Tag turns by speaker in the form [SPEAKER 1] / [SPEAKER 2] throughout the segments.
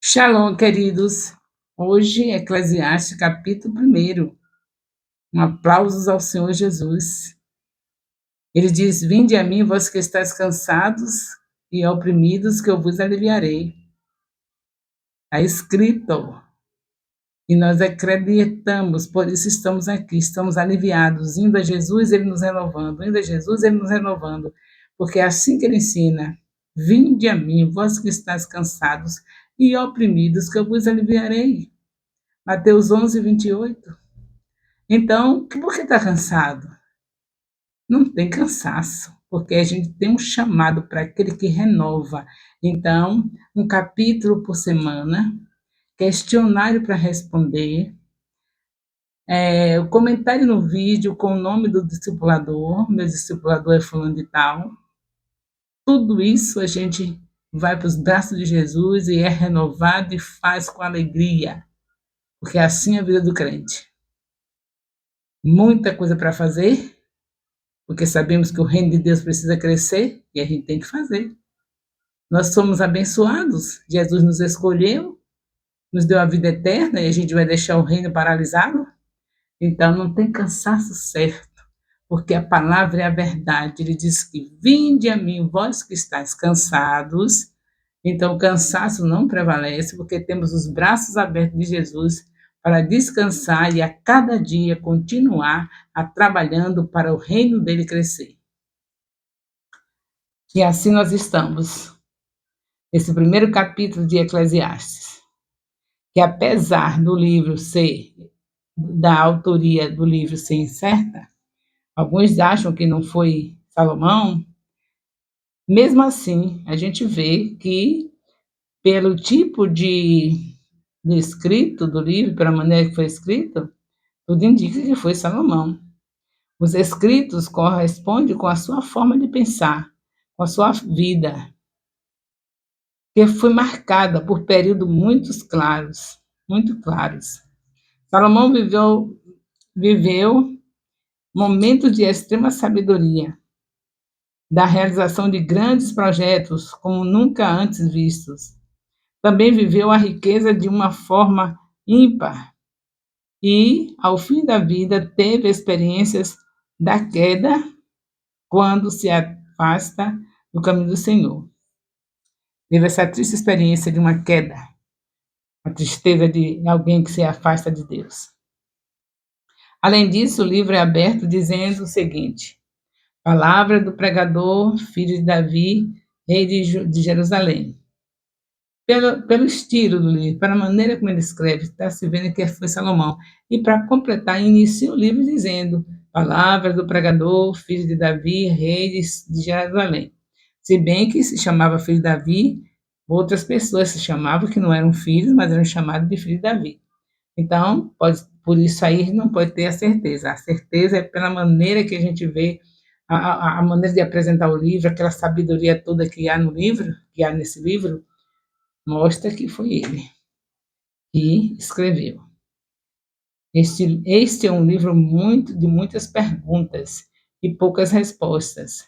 [SPEAKER 1] Shalom, queridos. Hoje, Eclesiastes, capítulo 1. Aplausos ao Senhor Jesus. Ele diz: Vinde a mim, vós que estáis cansados e oprimidos, que eu vos aliviarei. Está escrito. E nós acreditamos, por isso estamos aqui, estamos aliviados. Indo a Jesus, Ele nos renovando. Indo a Jesus, Ele nos renovando. Porque é assim que Ele ensina. Vinde a mim, vós que estáis cansados e oprimidos, que eu vos aliviarei. Mateus 11, 28. Então, por que está cansado? Não tem cansaço, porque a gente tem um chamado para aquele que renova. Então, um capítulo por semana, questionário para responder, o comentário no vídeo com o nome do discipulador, meu discipulador é fulano de tal. Tudo isso a gente vai para os braços de Jesus e é renovado e faz com alegria, porque assim é a vida do crente. Muita coisa para fazer, porque sabemos que o reino de Deus precisa crescer e a gente tem que fazer. Nós somos abençoados, Jesus nos escolheu, nos deu a vida eterna e a gente vai deixar o reino paralisado? Então não tem cansaço certo, porque a palavra é a verdade. Ele diz que vinde a mim, vós que estáis cansados. Então o cansaço não prevalece, porque temos os braços abertos de Jesus para descansar e a cada dia continuar trabalhando para o reino dele crescer. E assim nós estamos, nesse primeiro capítulo de Eclesiastes, que apesar do livro ser, da autoria do livro ser incerta, alguns acham que não foi Salomão, mesmo assim a gente vê que, pelo tipo de escrito do livro, pela maneira que foi escrito, tudo indica que foi Salomão. Os escritos correspondem com a sua forma de pensar, com a sua vida, que foi marcada por períodos muito claros. Salomão viveu momentos de extrema sabedoria, da realização de grandes projetos como nunca antes vistos. Também viveu a riqueza de uma forma ímpar e, ao fim da vida, teve experiências da queda quando se afasta do caminho do Senhor. Teve essa triste experiência de uma queda, a tristeza de alguém que se afasta de Deus. Além disso, o livro é aberto dizendo o seguinte: palavra do pregador, filho de Davi, rei de Jerusalém. Pelo estilo do livro, pela maneira como ele escreve, está se vendo que foi Salomão. E para completar, inicia o livro dizendo: palavra do pregador, filho de Davi, rei de Jerusalém. Se bem que se chamava filho de Davi, outras pessoas se chamavam que não eram filhos, mas eram chamados de filho de Davi. Então, por isso aí não pode ter a certeza. A certeza é pela maneira que a gente vê, a maneira de apresentar o livro, aquela sabedoria toda que há no livro, que há nesse livro, mostra que foi ele que escreveu. Este é um livro de muitas perguntas e poucas respostas.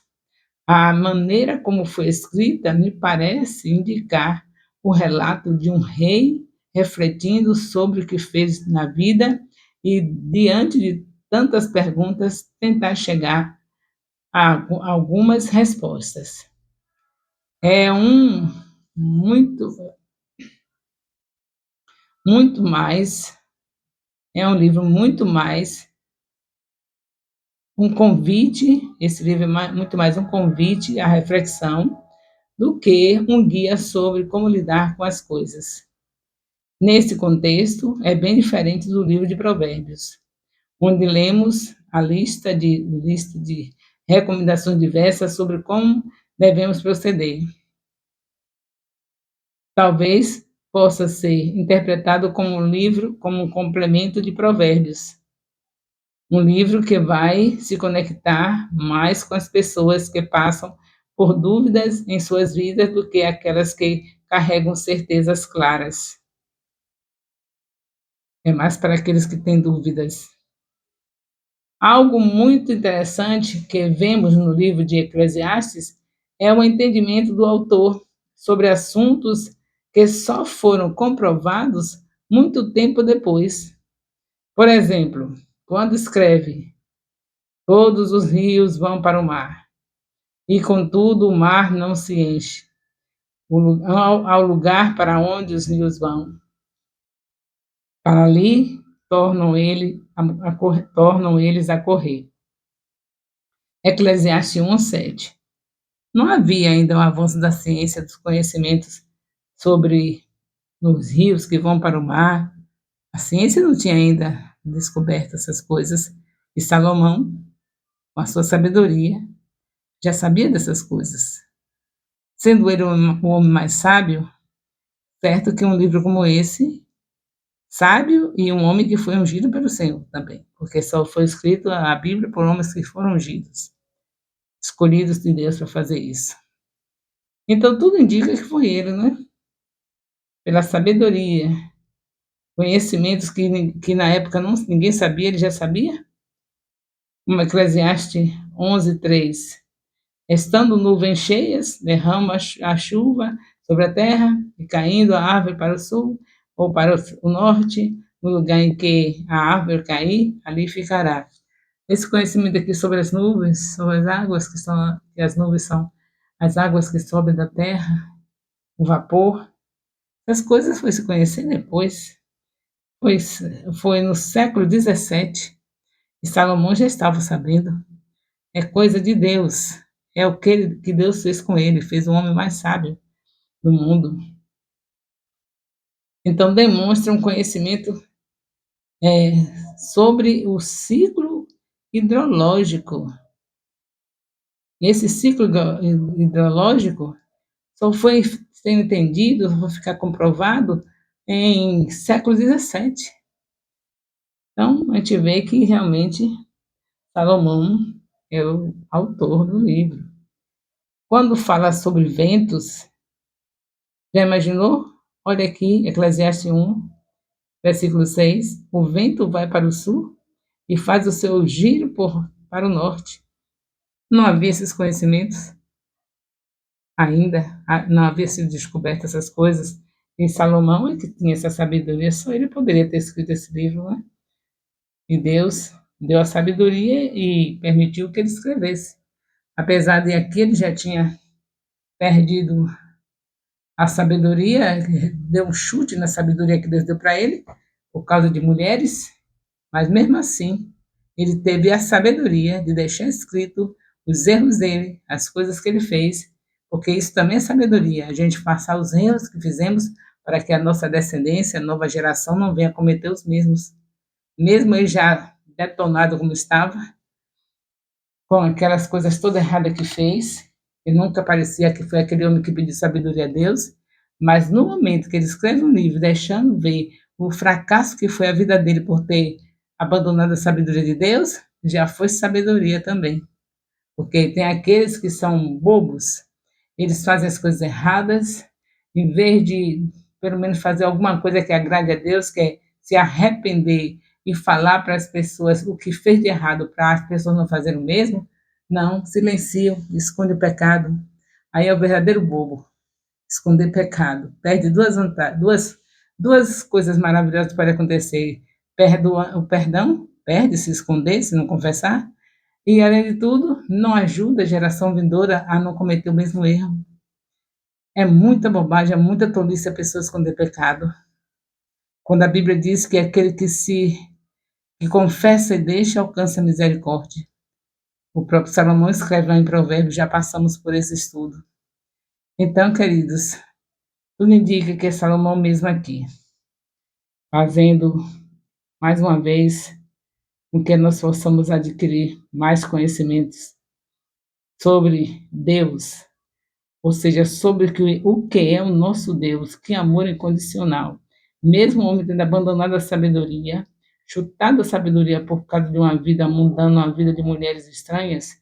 [SPEAKER 1] A maneira como foi escrita me parece indicar o relato de um rei refletindo sobre o que fez na vida e, diante de tantas perguntas, tentar chegar a algumas respostas. É muito mais, é um livro muito mais um convite, esse livro é muito mais um convite à reflexão do que um guia sobre como lidar com as coisas. Nesse contexto, é bem diferente do livro de Provérbios, onde lemos a lista de recomendações diversas sobre como devemos proceder. Talvez possa ser interpretado como um livro, como um complemento de Provérbios, um livro que vai se conectar mais com as pessoas que passam por dúvidas em suas vidas do que aquelas que carregam certezas claras. É mais para aqueles que têm dúvidas. Algo muito interessante que vemos no livro de Eclesiastes é o entendimento do autor sobre assuntos que só foram comprovados muito tempo depois. Por exemplo, quando escreve: todos os rios vão para o mar, e contudo o mar não se enche, ao lugar para onde os rios vão. Para ali tornam eles a correr. Eclesiastes 1:7. Não havia ainda o avanço da ciência, dos conhecimentos sobre os rios que vão para o mar. A ciência não tinha ainda descoberto essas coisas. E Salomão, com a sua sabedoria, já sabia dessas coisas. Sendo ele o homem mais sábio, certo que um livro como esse, sábio e um homem que foi ungido pelo Senhor também, porque só foi escrito a Bíblia por homens que foram ungidos, escolhidos de Deus para fazer isso. Então tudo indica que foi ele, né? Pela sabedoria, conhecimentos que na época ninguém sabia, ele já sabia. Como Eclesiastes 11:3. Estando nuvens cheias, derrama a chuva sobre a terra, e caindo a árvore para o sul ou para o norte, no lugar em que a árvore cair, ali ficará. Esse conhecimento aqui sobre as nuvens, sobre as águas que as nuvens são as águas que sobem da terra, o vapor, essas coisas foi se conhecer depois. Pois foi no século 17 e Salomão já estava sabendo. É coisa de Deus. É o que Deus fez com ele, fez o homem mais sábio do mundo. Então demonstra um conhecimento sobre o ciclo hidrológico. Esse ciclo hidrológico só foi ser entendido, só foi ficar comprovado em século 17. Então, a gente vê que realmente Salomão é o autor do livro. Quando fala sobre ventos, já imaginou? Olha aqui, Eclesiastes 1, versículo 6. O vento vai para o sul e faz o seu giro para o norte. Não havia esses conhecimentos ainda, não havia sido descobertas essas coisas. E Salomão é que tinha essa sabedoria, só ele poderia ter escrito esse livro, né? E Deus deu a sabedoria e permitiu que ele escrevesse. Apesar de aqui ele já tinha perdido a sabedoria, deu um chute na sabedoria que Deus deu para ele, por causa de mulheres, mas mesmo assim, ele teve a sabedoria de deixar escrito os erros dele, as coisas que ele fez, porque isso também é sabedoria, a gente passar os erros que fizemos para que a nossa descendência, a nova geração, não venha cometer os mesmos. Mesmo ele já detonado como estava, com aquelas coisas todas erradas que fez, e nunca parecia que foi aquele homem que pediu sabedoria a Deus, mas no momento que ele escreve um livro, deixando ver o fracasso que foi a vida dele por ter abandonado a sabedoria de Deus, já foi sabedoria também. Porque tem aqueles que são bobos, eles fazem as coisas erradas, em vez de, pelo menos, fazer alguma coisa que agrade a Deus, que é se arrepender e falar para as pessoas o que fez de errado para as pessoas não fazerem o mesmo, não, silenciam, esconde o pecado. Aí é o verdadeiro bobo, esconder pecado. Perde duas coisas maravilhosas que podem acontecer. O perdão, perde se esconder, se não confessar, e, além de tudo, não ajuda a geração vindoura a não cometer o mesmo erro. É muita bobagem, é muita tolice a pessoa esconder pecado. Quando a Bíblia diz que aquele que confessa e deixa alcança a misericórdia. O próprio Salomão escreve lá em Provérbios, já passamos por esse estudo. Então, queridos, tudo indica que é Salomão mesmo aqui, fazendo, mais uma vez, com que nós possamos adquirir mais conhecimentos sobre Deus, ou seja, sobre o que é o nosso Deus, que amor incondicional. Mesmo o homem tendo abandonado a sabedoria, chutado a sabedoria por causa de uma vida mundana, uma vida de mulheres estranhas,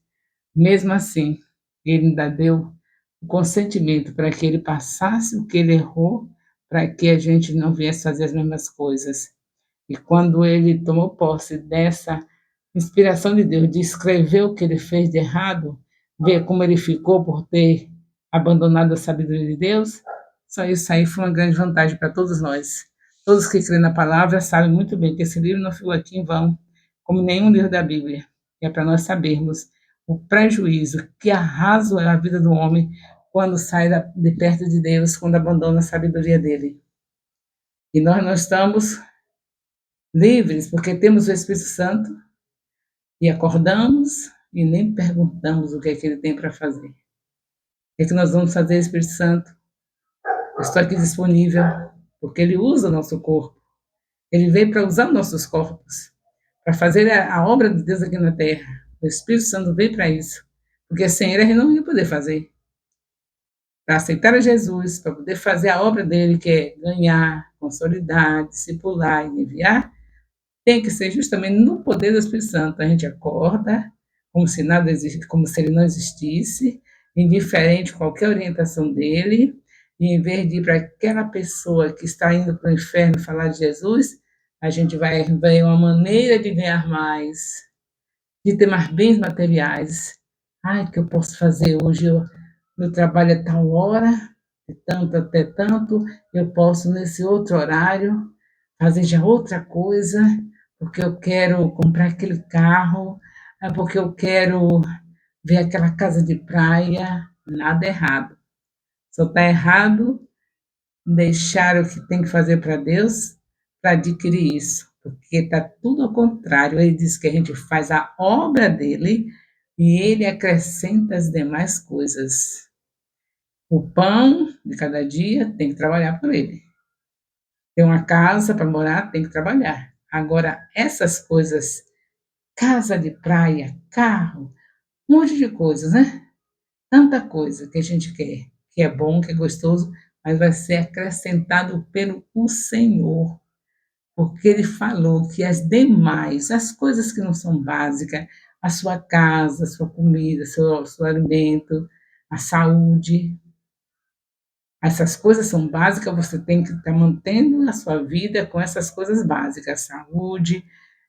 [SPEAKER 1] mesmo assim, ele ainda deu o consentimento para que ele passasse o que ele errou, para que a gente não viesse fazer as mesmas coisas. E quando ele tomou posse dessa inspiração de Deus, de escrever o que ele fez de errado, ver como ele ficou por ter abandonado a sabedoria de Deus, Só isso aí foi uma grande vantagem para todos nós. Todos que creem na palavra sabem muito bem que esse livro não ficou aqui em vão, como nenhum livro da Bíblia. E é para nós sabermos o prejuízo que arrasa a vida do homem quando sai de perto de Deus, quando abandona a sabedoria dele. E nós não estamos livres porque temos o Espírito Santo e acordamos e nem perguntamos o que é que ele tem para fazer. O que é que nós vamos fazer, Espírito Santo? Eu estou aqui disponível, porque ele usa o nosso corpo. Ele veio para usar nossos corpos, para fazer a obra de Deus aqui na terra. O Espírito Santo veio para isso, porque sem ele a gente não ia poder fazer. Para aceitar a Jesus, para poder fazer a obra dele, que é ganhar, consolidar, discipular e enviar, tem que ser justamente no poder do Espírito Santo. A gente acorda como se nada existe, como se ele não existisse, indiferente a qualquer orientação dele, e em vez de ir para aquela pessoa que está indo para o inferno falar de Jesus, a gente vai ver uma maneira de ganhar mais, de ter mais bens materiais. Ai, que eu posso fazer hoje? Meu trabalho é tal hora, de tanto até tanto, eu posso nesse outro horário fazer já outra coisa, porque eu quero comprar aquele carro, porque eu quero ver aquela casa de praia. Nada errado. Só está errado deixar o que tem que fazer para Deus para adquirir isso, porque está tudo ao contrário. Ele diz que a gente faz a obra dele e ele acrescenta as demais coisas. O pão de cada dia tem que trabalhar por ele. Ter uma casa para morar tem que trabalhar. Agora, essas coisas, casa de praia, carro, um monte de coisas, né? Tanta coisa que a gente quer, que é bom, que é gostoso, mas vai ser acrescentado pelo o Senhor, porque ele falou que as demais, as coisas que não são básicas, a sua casa, a sua comida, seu alimento, a saúde, essas coisas são básicas, você tem que estar mantendo a sua vida com essas coisas básicas, saúde,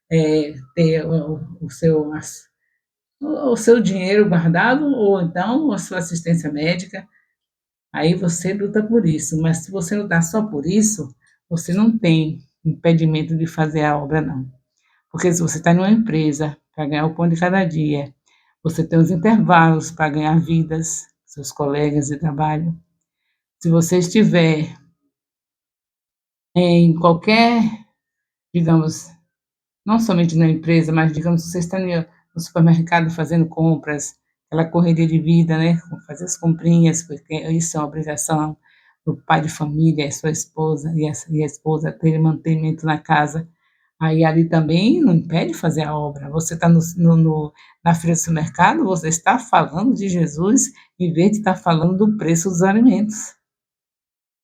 [SPEAKER 1] ter o seu dinheiro guardado, ou então a sua assistência médica. Aí você luta por isso, mas se você lutar só por isso, você não tem impedimento de fazer a obra, não. Porque se você está numa empresa para ganhar o pão de cada dia, você tem os intervalos para ganhar vidas, seus colegas de trabalho. Se você estiver em qualquer, digamos, não somente na empresa, mas digamos, você está no supermercado fazendo compras, aquela correria de vida, né, fazer as comprinhas, porque isso é uma obrigação do pai de família, sua esposa, e a esposa ter mantimento na casa. Aí ali também não impede fazer a obra. Você está na feira do supermercado, você está falando de Jesus, em vez de estar falando do preço dos alimentos.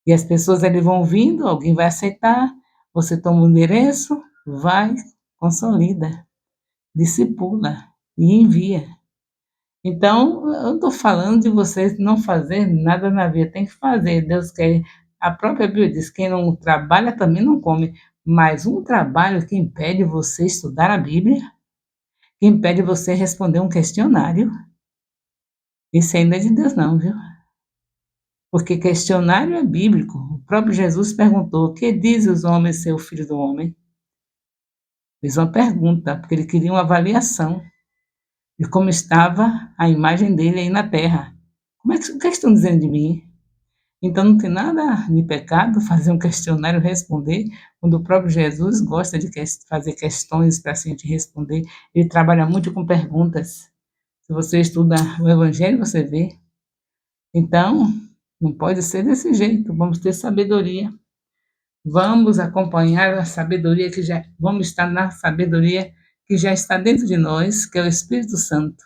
[SPEAKER 1] E as pessoas ali vão vindo, alguém vai aceitar, você toma o endereço, vai, consolida, discipula e envia. Então, eu não estou falando de vocês não fazer nada na vida, tem que fazer. Deus quer. A própria Bíblia diz: quem não trabalha também não come. Mas um trabalho que impede você estudar a Bíblia, que impede você responder um questionário, isso ainda é de Deus, não, viu? Porque questionário é bíblico. O próprio Jesus perguntou: que diz os homens ser o filho do homem? Fez uma pergunta, porque ele queria uma avaliação de como estava a imagem dele aí na terra. O que estão dizendo de mim? Então não tem nada de pecado fazer um questionário e responder, quando o próprio Jesus gosta de fazer questões para a gente responder. Ele trabalha muito com perguntas. Se você estuda o Evangelho, você vê. Então, não pode ser desse jeito. Vamos ter sabedoria. Vamos acompanhar a sabedoria vamos estar na sabedoria que já está dentro de nós, que é o Espírito Santo.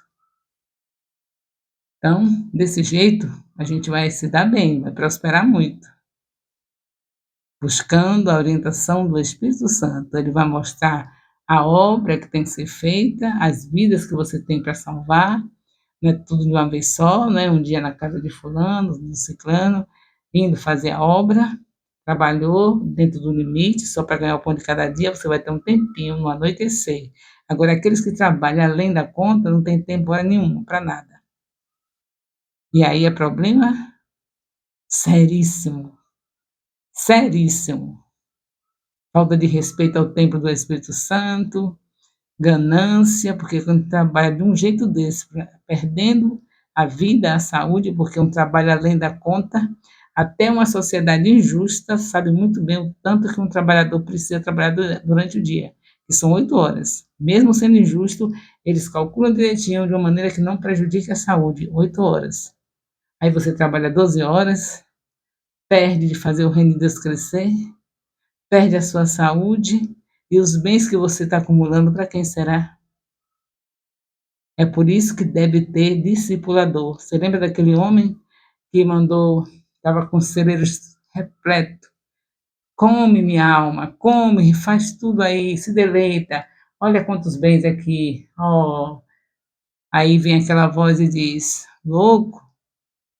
[SPEAKER 1] Então, desse jeito, a gente vai se dar bem, vai prosperar muito. Buscando a orientação do Espírito Santo, ele vai mostrar a obra que tem que ser feita, as vidas que você tem para salvar, não é tudo de uma vez só, não é um dia na casa de fulano, do ciclano, indo fazer a obra, trabalhou dentro do limite, só para ganhar o pão de cada dia, você vai ter um tempinho no anoitecer. Agora, aqueles que trabalham além da conta, não tem tempo hora nenhuma para nada. E aí é problema seríssimo. seríssimo. Falta de respeito ao templo do Espírito Santo, ganância, porque quando trabalha de um jeito desse, perdendo a vida, a saúde, porque um trabalho além da conta, até uma sociedade injusta sabe muito bem o tanto que um trabalhador precisa trabalhar durante o dia, que são 8 horas. Mesmo sendo injusto, eles calculam direitinho de uma maneira que não prejudique a saúde, 8 horas. Aí você trabalha 12 horas, perde de fazer o reino de Deus crescer, perde a sua saúde e os bens que você está acumulando, para quem será? É por isso que deve ter discipulador. Você lembra daquele homem que mandou, estava com celeiros repleto? Come, minha alma, come, faz tudo aí, se deleita. Olha quantos bens aqui. Oh. Aí vem aquela voz e diz: louco,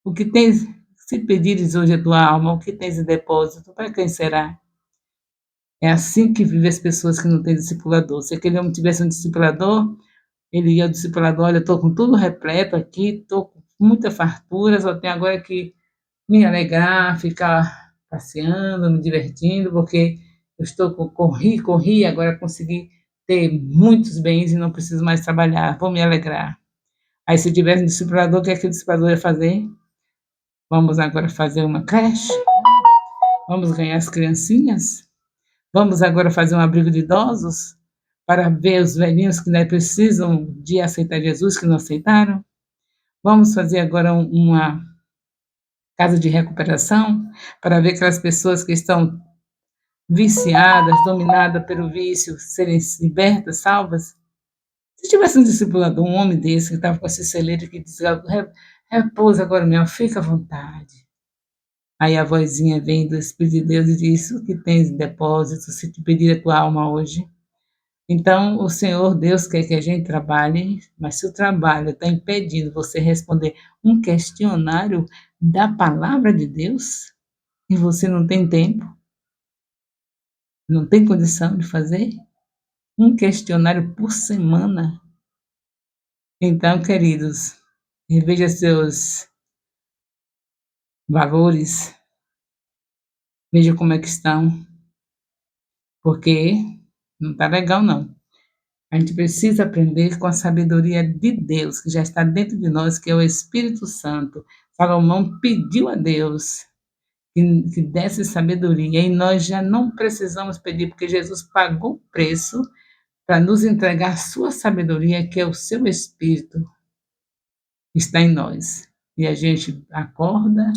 [SPEAKER 1] o que tens, se pedires hoje a tua alma, o que tens em depósito, para quem será? É assim que vivem as pessoas que não têm discipulador. Se aquele homem tivesse um discipulador, ele ia ao discipulador: olha, estou com tudo repleto aqui, estou com muita fartura, só tenho agora que me alegrar, ficar passeando, me divertindo, porque eu estou corri, agora consegui ter muitos bens e não preciso mais trabalhar, vou me alegrar. Aí se tivesse um discipulador, o que aquele discipulador ia fazer? Vamos agora fazer uma creche? Vamos ganhar as criancinhas? Vamos agora fazer um abrigo de idosos para ver os velhinhos que ainda precisam de aceitar Jesus, que não aceitaram? Vamos fazer agora uma casa de recuperação para ver aquelas pessoas que estão viciadas, dominadas pelo vício, serem libertas, salvas? Se tivesse um discipulador, um homem desse que estava com esse celeiro que dizia: repousa agora, meu, fica à vontade. Aí a vozinha vem do Espírito de Deus e diz: o que tens em depósito, se te pedir a tua alma hoje? Então, o Senhor Deus quer que a gente trabalhe, mas se o trabalho está impedindo você responder um questionário da palavra de Deus, e você não tem tempo, não tem condição de fazer um questionário por semana, então, queridos, reveja seus valores, veja como é que estão, porque não está legal não. A gente precisa aprender com a sabedoria de Deus, que já está dentro de nós, que é o Espírito Santo. Salomão pediu a Deus que desse sabedoria, e nós já não precisamos pedir, porque Jesus pagou o preço para nos entregar a sua sabedoria, que é o seu Espírito, que está em nós. E a gente acorda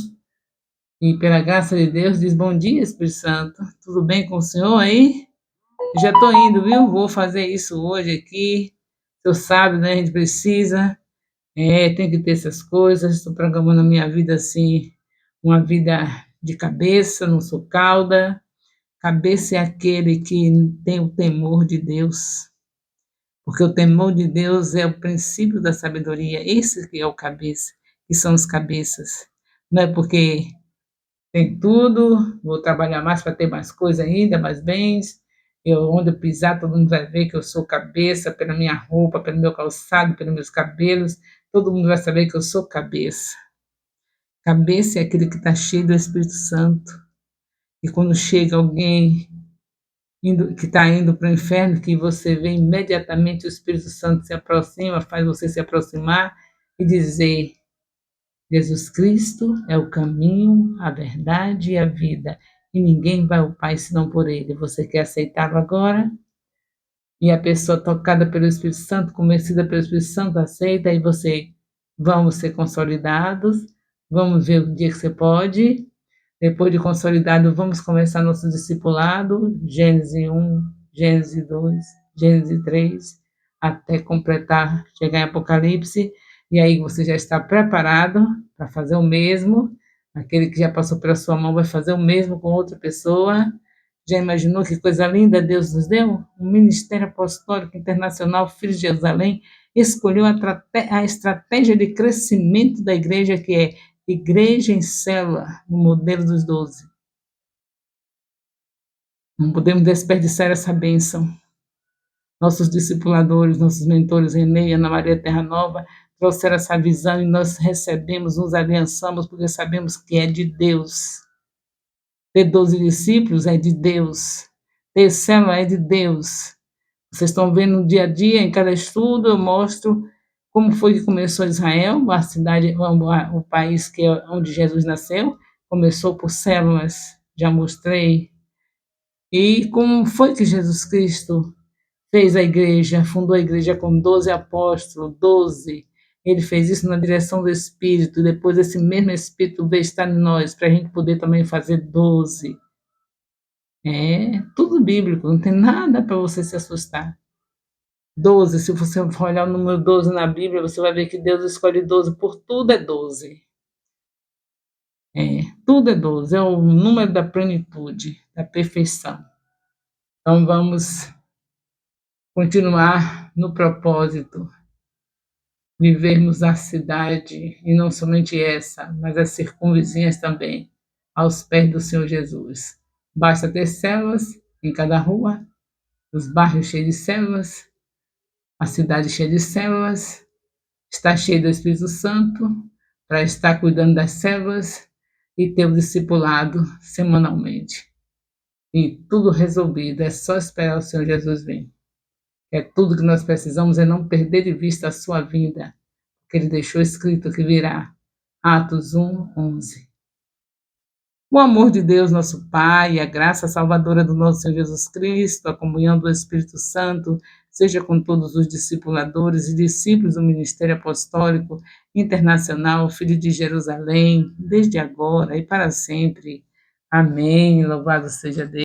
[SPEAKER 1] e, pela graça de Deus, diz: bom dia, Espírito Santo, tudo bem com o senhor aí? Já estou indo, viu? Vou fazer isso hoje aqui. O senhor sabe, né? A gente precisa, tem que ter essas coisas. Estou programando a minha vida assim, uma vida de cabeça, não sou cauda. Cabeça é aquele que tem o temor de Deus, porque o temor de Deus é o princípio da sabedoria. Esse que é o cabeça, que são os cabeças. Não é porque tem tudo, vou trabalhar mais para ter mais coisa ainda, mais bens. Onde eu pisar, todo mundo vai ver que eu sou cabeça, pela minha roupa, pelo meu calçado, pelos meus cabelos, todo mundo vai saber que eu sou cabeça. Cabeça é aquele que está cheio do Espírito Santo. E quando chega alguém que está indo para o inferno, que você vê imediatamente o Espírito Santo se aproxima, faz você se aproximar e dizer: Jesus Cristo é o caminho, a verdade e a vida, e ninguém vai ao Pai senão por Ele. Você quer aceitá-lo agora? E a pessoa tocada pelo Espírito Santo, convencida pelo Espírito Santo, aceita, e você: vamos ser consolidados, vamos ver o dia que você pode. Depois de consolidado, vamos começar nosso discipulado, Gênesis 1, Gênesis 2, Gênesis 3, até completar, chegar em Apocalipse, e aí você já está preparado para fazer o mesmo. Aquele que já passou pela sua mão vai fazer o mesmo com outra pessoa. Já imaginou que coisa linda Deus nos deu? Um ministério apostólico internacional, Filhos de Jerusalém, escolheu a estratégia de crescimento da igreja, que é igreja em célula, no modelo dos 12. Não podemos desperdiçar essa bênção. Nossos discipuladores, nossos mentores, Renê e Ana Maria Terra Nova, trouxeram essa visão e nós recebemos, nos aliançamos, porque sabemos que é de Deus. Ter 12 discípulos é de Deus. Ter célula é de Deus. Vocês estão vendo no dia a dia, em cada estudo, eu mostro como foi que começou Israel, a cidade, o país que é onde Jesus nasceu, começou por células, já mostrei. E como foi que Jesus Cristo fez a igreja, fundou a igreja com 12 apóstolos, 12. Ele fez isso na direção do Espírito, depois esse mesmo Espírito veio estar em nós, para a gente poder também fazer 12. É tudo bíblico, não tem nada para você se assustar. 12, se você for olhar o número 12 na Bíblia, você vai ver que Deus escolhe 12, por tudo é 12. É, tudo é 12, é o número da plenitude, da perfeição. Então vamos continuar no propósito, vivermos a cidade, e não somente essa, mas as circunvizinhas também, aos pés do Senhor Jesus. Basta ter células em cada rua, os bairros cheios de células, a cidade cheia de células, está cheio do Espírito Santo, para estar cuidando das células e ter o discipulado semanalmente. E tudo resolvido, é só esperar o Senhor Jesus vir. É tudo que nós precisamos, é não perder de vista a sua vinda, porque Ele deixou escrito que virá. Atos 1, 11. O amor de Deus, nosso Pai, a graça salvadora do nosso Senhor Jesus Cristo, a comunhão do Espírito Santo, seja com todos os discipuladores e discípulos do Ministério Apostólico Internacional, Filho de Jerusalém, desde agora e para sempre. Amém. Louvado seja Deus.